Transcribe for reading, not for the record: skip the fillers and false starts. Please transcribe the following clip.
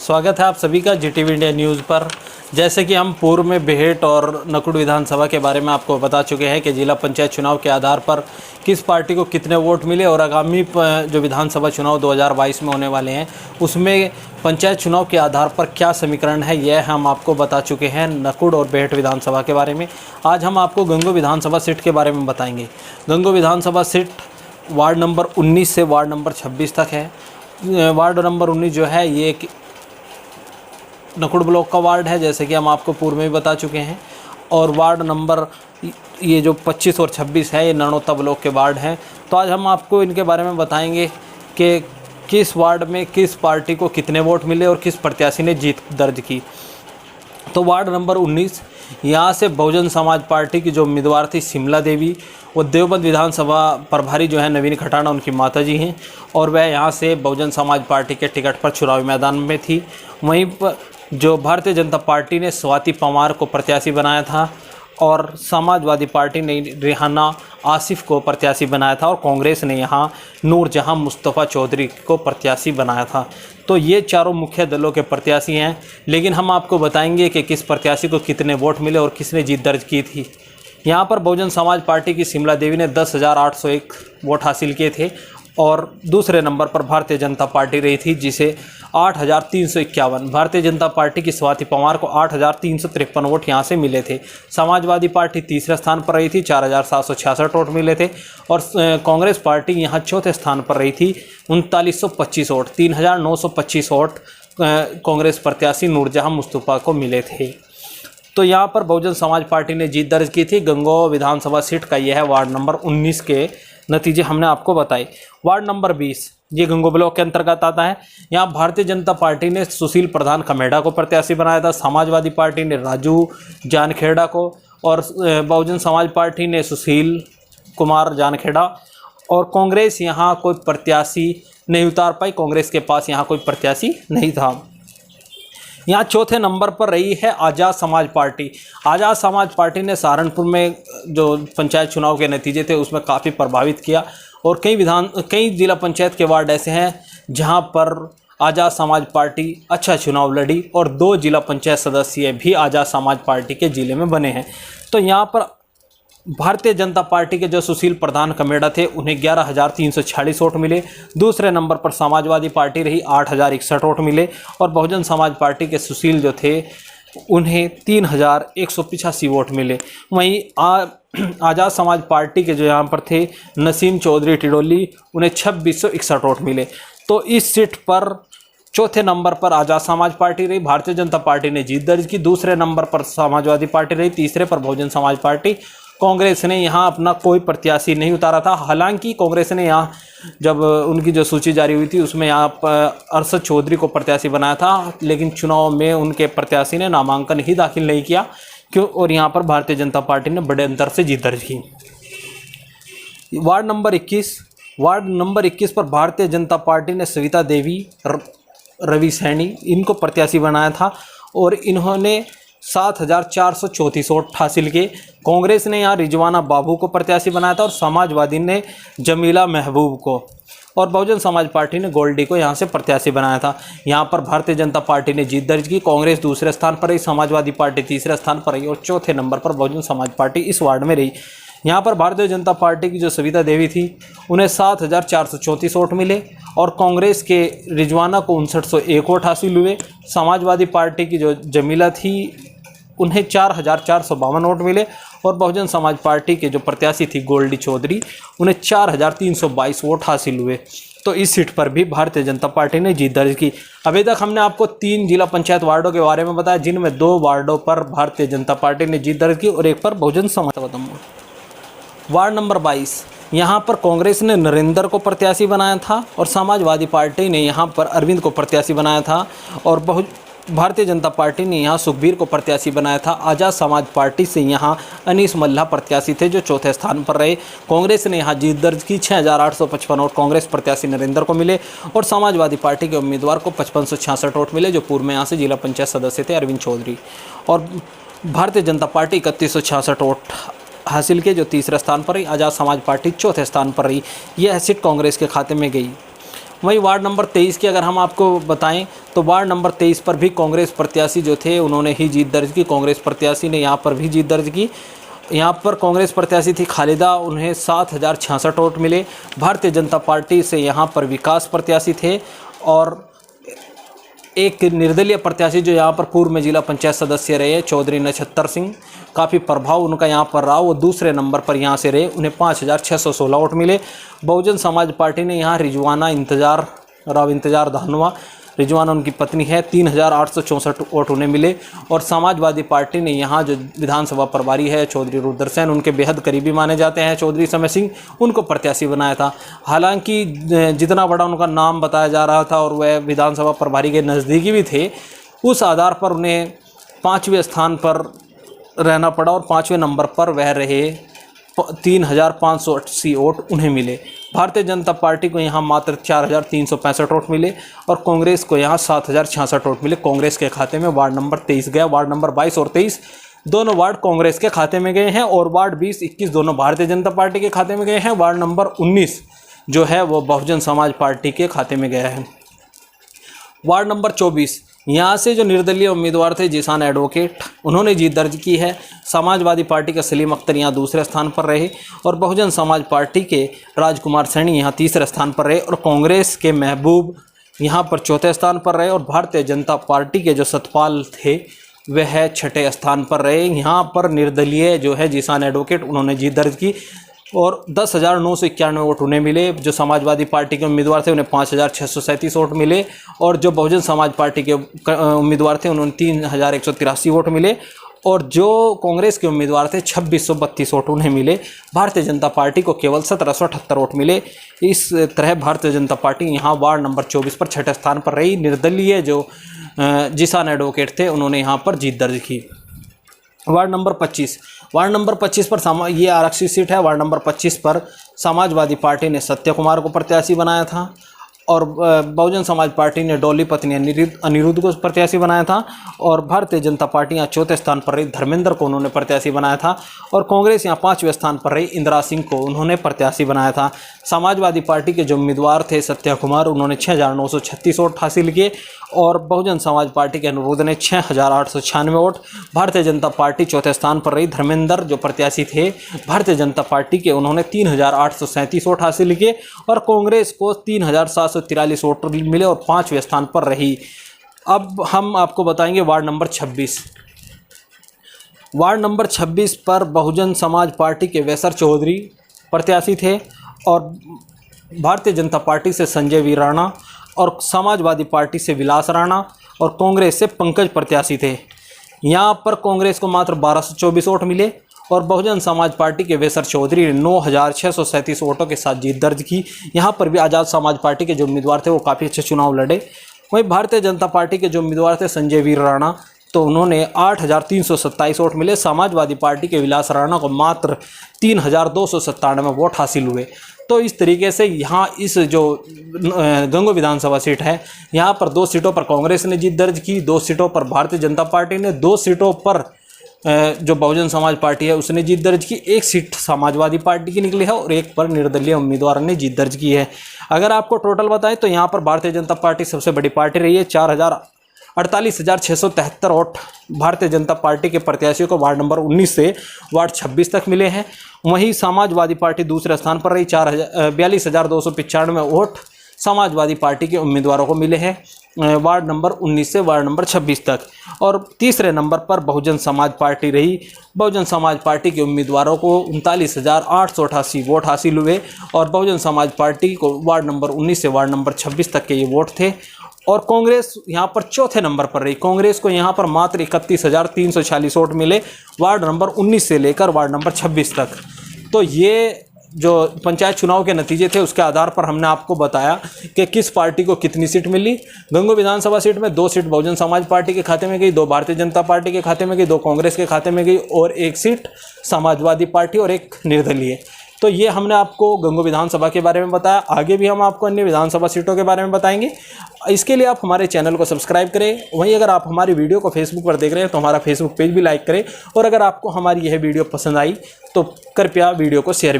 स्वागत है आप सभी का जीटीवी इंडिया न्यूज़ पर। जैसे कि हम पूर्व में बेहेट और नकुड़ विधानसभा के बारे में आपको बता चुके हैं कि जिला पंचायत चुनाव के आधार पर किस पार्टी को कितने वोट मिले और आगामी जो विधानसभा चुनाव 2022 में होने वाले हैं उसमें पंचायत चुनाव के आधार पर क्या समीकरण है, यह हम आपको बता चुके हैं नकुड़ और बेहेट विधानसभा के बारे में। आज हम आपको गंगो विधानसभा सीट के बारे में बताएंगे। गंगो विधानसभा सीट वार्ड नंबर 19 से वार्ड नंबर 26 तक है। वार्ड नंबर 19 जो है ये नकुड़ ब्लॉक का वार्ड है, जैसे कि हम आपको पूर्व में भी बता चुके हैं। और वार्ड नंबर ये जो 25 और 26 है ये ननौता ब्लॉक के वार्ड हैं। तो आज हम आपको इनके बारे में बताएंगे कि किस वार्ड में किस पार्टी को कितने वोट मिले और किस प्रत्याशी ने जीत दर्ज की। तो वार्ड नंबर 19 यहाँ से बहुजन समाज पार्टी की जो उम्मीदवार थी शिमला देवी, वो देवबंद विधानसभा प्रभारी जो है नवीन खटाना उनकी माताजी हैं और वह यहाँ से बहुजन समाज पार्टी के टिकट पर चुनावी मैदान में थी। वहीं पर जो भारतीय जनता पार्टी ने स्वाति पवार को प्रत्याशी बनाया था और समाजवादी पार्टी ने रेहाना आसिफ को प्रत्याशी बनाया था और कांग्रेस ने यहाँ नूरजहां मुस्तफ़ा चौधरी को प्रत्याशी बनाया था। तो ये चारों मुख्य दलों के प्रत्याशी हैं, लेकिन हम आपको बताएंगे कि किस प्रत्याशी को कितने वोट मिले और किसने जीत दर्ज की थी। यहाँ पर बहुजन समाज पार्टी की शिमला देवी ने 10,801 वोट हासिल किए थे और दूसरे नंबर पर भारतीय जनता पार्टी रही थी जिसे 8,351। भारतीय जनता पार्टी की स्वाति पवार को 8,353 वोट यहाँ से मिले थे। समाजवादी पार्टी तीसरे स्थान पर रही थी, 4,766 वोट मिले थे और कांग्रेस पार्टी यहाँ चौथे स्थान पर रही थी, 3,925 वोट, 3,925 वोट कांग्रेस प्रत्याशी नूरजहां मुस्तफ़ा को मिले थे। तो यहाँ पर बहुजन समाज पार्टी ने जीत दर्ज की थी। गंगो विधानसभा सीट का यह है वार्ड नंबर 19 के नतीजे हमने आपको बताए। वार्ड नंबर 20 ये गंगो ब्लॉक के अंतर्गत आता है। यहाँ भारतीय जनता पार्टी ने सुशील प्रधान खमेड़ा को प्रत्याशी बनाया था, समाजवादी पार्टी ने राजू जानखेड़ा को और बहुजन समाज पार्टी ने सुशील कुमार जानखेड़ा और कांग्रेस यहाँ कोई प्रत्याशी नहीं उतार पाई। कांग्रेस के पास यहाँ कोई प्रत्याशी नहीं था। यहाँ चौथे नंबर पर रही है आज़ाद समाज पार्टी। आज़ाद समाज पार्टी ने सहारनपुर में जो पंचायत चुनाव के नतीजे थे उसमें काफ़ी प्रभावित किया और कई जिला पंचायत के वार्ड ऐसे हैं जहां पर आज़ाद समाज पार्टी अच्छा चुनाव लड़ी और 2 जिला पंचायत सदस्य भी आज़ाद समाज पार्टी के ज़िले में बने हैं। तो यहाँ पर भारतीय जनता पार्टी के जो सुशील प्रधान खमेड़ा थे उन्हें 11,346 वोट मिले। दूसरे नंबर पर समाजवादी पार्टी रही, 8,061 वोट मिले और बहुजन समाज पार्टी के सुशील जो थे उन्हें 3,185 वोट मिले। वहीं आज़ाद समाज पार्टी के जो यहाँ पर थे नसीम चौधरी टिडोली, उन्हें 2,661 वोट मिले। तो इस सीट पर चौथे नंबर पर आज़ाद समाज पार्टी रही, भारतीय जनता पार्टी ने जीत दर्ज की। दूसरे नंबर पर समाजवादी पार्टी रही, तीसरे पर बहुजन समाज पार्टी। कांग्रेस ने यहाँ अपना कोई प्रत्याशी नहीं उतारा था। हालांकि कांग्रेस ने यहाँ जब उनकी जो सूची जारी हुई थी उसमें यहाँ पर अरशद चौधरी को प्रत्याशी बनाया था, लेकिन चुनाव में उनके प्रत्याशी ने नामांकन ही दाखिल नहीं किया और यहाँ पर भारतीय जनता पार्टी ने बड़े अंतर से जीत दर्ज की। वार्ड नंबर 21 पर भारतीय जनता पार्टी ने सविता देवी, रवि सैनी इनको प्रत्याशी बनाया था और इन्होंने 7,434 वोट हासिल किए। कांग्रेस ने यहाँ रिजवाना बाबू को प्रत्याशी बनाया था और समाजवादी ने जमीला महबूब को और बहुजन समाज पार्टी ने गोल्डी को यहाँ से प्रत्याशी बनाया था। यहाँ पर भारतीय जनता पार्टी ने जीत दर्ज की। कांग्रेस दूसरे स्थान पर रही, समाजवादी पार्टी तीसरे स्थान पर रही और चौथे नंबर पर बहुजन समाज पार्टी इस वार्ड में रही। यहाँ पर भारतीय जनता पार्टी की जो सविता देवी थी उन्हें 7,434 वोट मिले और कांग्रेस के रिजवाना को 5,901 वोट हासिल हुए। समाजवादी पार्टी की जो जमीला थी उन्हें 4,452 वोट मिले और बहुजन समाज पार्टी के जो प्रत्याशी थी गोल्डी चौधरी उन्हें 4,322 वोट हासिल हुए। तो इस सीट पर भी भारतीय जनता पार्टी ने जीत दर्ज की। अभी तक हमने आपको 3 जिला पंचायत वार्डों के बारे में बताया, जिनमें 2 वार्डों पर भारतीय जनता पार्टी ने जीत दर्ज की और एक पर बहुजन समाज। वार्ड नंबर 22 यहाँ पर कांग्रेस ने नरेंद्र को प्रत्याशी बनाया था और समाजवादी पार्टी ने यहाँ पर अरविंद को प्रत्याशी बनाया था और भारतीय जनता पार्टी ने यहाँ सुखबीर को प्रत्याशी बनाया था। आज़ाद समाज पार्टी से यहाँ अनीस मल्ला प्रत्याशी थे जो चौथे स्थान पर रहे। कांग्रेस ने यहाँ जीत दर्ज की, 6,855 वोट कांग्रेस प्रत्याशी नरेंद्र को मिले और समाजवादी पार्टी के उम्मीदवार को 5,566 वोट मिले, जो पूर्व में यहाँ से जिला पंचायत सदस्य थे अरविंद चौधरी। और भारतीय जनता पार्टी 3,166 वोट हासिल किए जो तीसरे स्थान पर रही। आज़ाद समाज पार्टी चौथे स्थान पर रही। यह सीट कांग्रेस के खाते में गई। वहीं वार्ड नंबर 23 की अगर हम आपको बताएं तो वार्ड नंबर 23 पर भी कांग्रेस प्रत्याशी जो थे उन्होंने ही जीत दर्ज की। कांग्रेस प्रत्याशी ने यहाँ पर भी जीत दर्ज की। यहाँ पर कांग्रेस प्रत्याशी थी खालिदा, उन्हें 7066 वोट मिले। भारतीय जनता पार्टी से यहाँ पर विकास प्रत्याशी थे और एक निर्दलीय प्रत्याशी जो यहाँ पर पूर्व में जिला पंचायत सदस्य रहे चौधरी नक्षत्र सिंह, काफ़ी प्रभाव उनका यहाँ पर रहा, वो दूसरे नंबर पर यहाँ से रहे, उन्हें 5616 वोट मिले। बहुजन समाज पार्टी ने यहाँ रिजवाना इंतजार धानवा, रिजवाना उनकी पत्नी है, 3864 वोट उन्हें मिले। और समाजवादी पार्टी ने यहाँ जो विधानसभा प्रभारी है चौधरी रुद्रसेन, उनके बेहद करीबी माने जाते हैं चौधरी समय सिंह, उनको प्रत्याशी बनाया था। हालांकि जितना बड़ा उनका नाम बताया जा रहा था और वह विधानसभा प्रभारी के नज़दीकी भी थे, उस आधार पर उन्हें 5वें स्थान पर रहना पड़ा और 5वें नंबर पर वह रहे। 3580 वोट उन्हें मिले। भारतीय जनता पार्टी को यहाँ मात्र 4365 वोट मिले और कांग्रेस को यहाँ 7066 वोट मिले। कांग्रेस के खाते में वार्ड नंबर 23 गया। वार्ड नंबर 22 और 23 दोनों वार्ड कांग्रेस के खाते में गए हैं और वार्ड 20, 21 दोनों भारतीय जनता पार्टी के खाते में गए हैं। वार्ड नंबर 19 जो है वो बहुजन समाज पार्टी के खाते में गया है। वार्ड नंबर 24 यहाँ से जो निर्दलीय उम्मीदवार थे जीसान एडवोकेट, उन्होंने जीत दर्ज की है। समाजवादी पार्टी के सलीम अख्तर यहाँ दूसरे स्थान पर रहे और बहुजन समाज पार्टी के राजकुमार सैनी यहाँ तीसरे स्थान पर रहे और कांग्रेस के महबूब यहाँ पर चौथे स्थान पर रहे और भारतीय जनता पार्टी के जो सतपाल थे वह छठे स्थान पर रहे। यहाँ पर निर्दलीय जो है जीसान एडवोकेट, उन्होंने जीत दर्ज की और 10,991 वोट उन्हें मिले। जो समाजवादी पार्टी के उम्मीदवार थे उन्हें 5,637 वोट मिले और जो बहुजन समाज पार्टी के उम्मीदवार थे उन्होंने 3,183 वोट मिले और जो कांग्रेस के उम्मीदवार थे 2,632 वोट उन्हें मिले। भारतीय जनता पार्टी को केवल 1,778 वोट मिले। इस तरह भारतीय जनता पार्टी यहाँ वार्ड नंबर 24 पर छठे स्थान पर रही। निर्दलीय जो जीसान एडवोकेट थे उन्होंने यहाँ पर जीत दर्ज की। वार्ड नंबर 25 पर ये आरक्षित सीट है। वार्ड नंबर 25 पर समाजवादी पार्टी ने सत्य कुमार को प्रत्याशी बनाया था और बहुजन समाज पार्टी ने डॉली पत्नी अनिरुद्ध को प्रत्याशी बनाया था और भारतीय जनता पार्टी यहाँ चौथे स्थान पर रही, धर्मेंद्र को उन्होंने प्रत्याशी बनाया था और कांग्रेस यहाँ 5वें स्थान पर रही, इंदिरा सिंह को उन्होंने प्रत्याशी बनाया था। समाजवादी पार्टी के जो उम्मीदवार थे सत्या कुमार, उन्होंने 6,936 वोट हासिल किए और बहुजन समाज पार्टी के अनिरुद्ध ने 6,896 वोट। भारतीय जनता पार्टी चौथे स्थान पर रही। धर्मेंद्र जो प्रत्याशी थे भारतीय जनता पार्टी के, उन्होंने 3,837 वोट हासिल किए और कांग्रेस को 3,743 वोट मिले और 5वें स्थान पर रही। अब हम आपको बताएंगे वार्ड नंबर 26। वार्ड नंबर 26 पर बहुजन समाज पार्टी के वैसर चौधरी प्रत्याशी थे और भारतीय जनता पार्टी से संजय वीर राणा और समाजवादी पार्टी से विलास राणा और कांग्रेस से पंकज प्रत्याशी थे। यहाँ पर कांग्रेस को मात्र 1224 वोट मिले और बहुजन समाज पार्टी के वैसर चौधरी ने 9,637 वोटों के साथ जीत दर्ज की। यहाँ पर भी आज़ाद समाज पार्टी के जो उम्मीदवार थे वो काफ़ी अच्छे चुनाव लड़े। वहीं भारतीय जनता पार्टी के जो उम्मीदवार थे संजय वीर राणा, तो उन्होंने 8,327 वोट मिले। समाजवादी पार्टी के विलास राणा को मात्र 3,297 वोट हासिल हुए। तो इस तरीके से यहाँ इस जो गंगो विधानसभा सीट है, यहाँ पर 2 सीटों पर कांग्रेस ने जीत दर्ज की, 2 सीटों पर भारतीय जनता पार्टी ने, 2 सीटों पर जो बहुजन समाज पार्टी है उसने जीत दर्ज की, 1 सीट समाजवादी पार्टी की निकली है और 1 पर निर्दलीय उम्मीदवार ने जीत दर्ज की है। अगर आपको टोटल बताएं तो यहाँ पर भारतीय जनता पार्टी सबसे बड़ी पार्टी रही है। 48,673 वोट भारतीय जनता पार्टी के प्रत्याशियों को वार्ड नंबर 19 से वार्ड 26 तक मिले हैं। वहीं समाजवादी पार्टी दूसरे स्थान पर रही। 42,295 वोट समाजवादी पार्टी के उम्मीदवारों को मिले हैं वार्ड नंबर 19 से वार्ड नंबर 26 तक। और तीसरे नंबर पर बहुजन समाज पार्टी रही। बहुजन समाज पार्टी के उम्मीदवारों को 39,888 वोट हासिल हुए और बहुजन समाज पार्टी को वार्ड नंबर 19 से वार्ड नंबर 26 तक के ये वोट थे। और कांग्रेस यहाँ पर चौथे नंबर पर रही। कांग्रेस को यहाँ पर मात्र 31,346 वोट मिले वार्ड नंबर 19 से लेकर वार्ड नंबर 26 तक। तो ये जो पंचायत चुनाव के नतीजे थे उसके आधार पर हमने आपको बताया कि किस पार्टी को कितनी सीट मिली। गंगो विधानसभा सीट में 2 सीट बहुजन समाज पार्टी के खाते में गई, 2 भारतीय जनता पार्टी के खाते में गई, 2 कांग्रेस के खाते में गई और 1 सीट समाजवादी पार्टी और 1 निर्दलीय। तो ये हमने आपको गंगो विधानसभा के बारे में बताया। आगे भी हम आपको अन्य विधानसभा सीटों के बारे में बताएंगे। इसके लिए आप हमारे चैनल को सब्सक्राइब करें। वहीं अगर आप हमारी वीडियो को फेसबुक पर देख रहे हैं तो हमारा फेसबुक पेज भी लाइक करें और अगर आपको हमारी यह वीडियो पसंद आई तो कृपया वीडियो को शेयर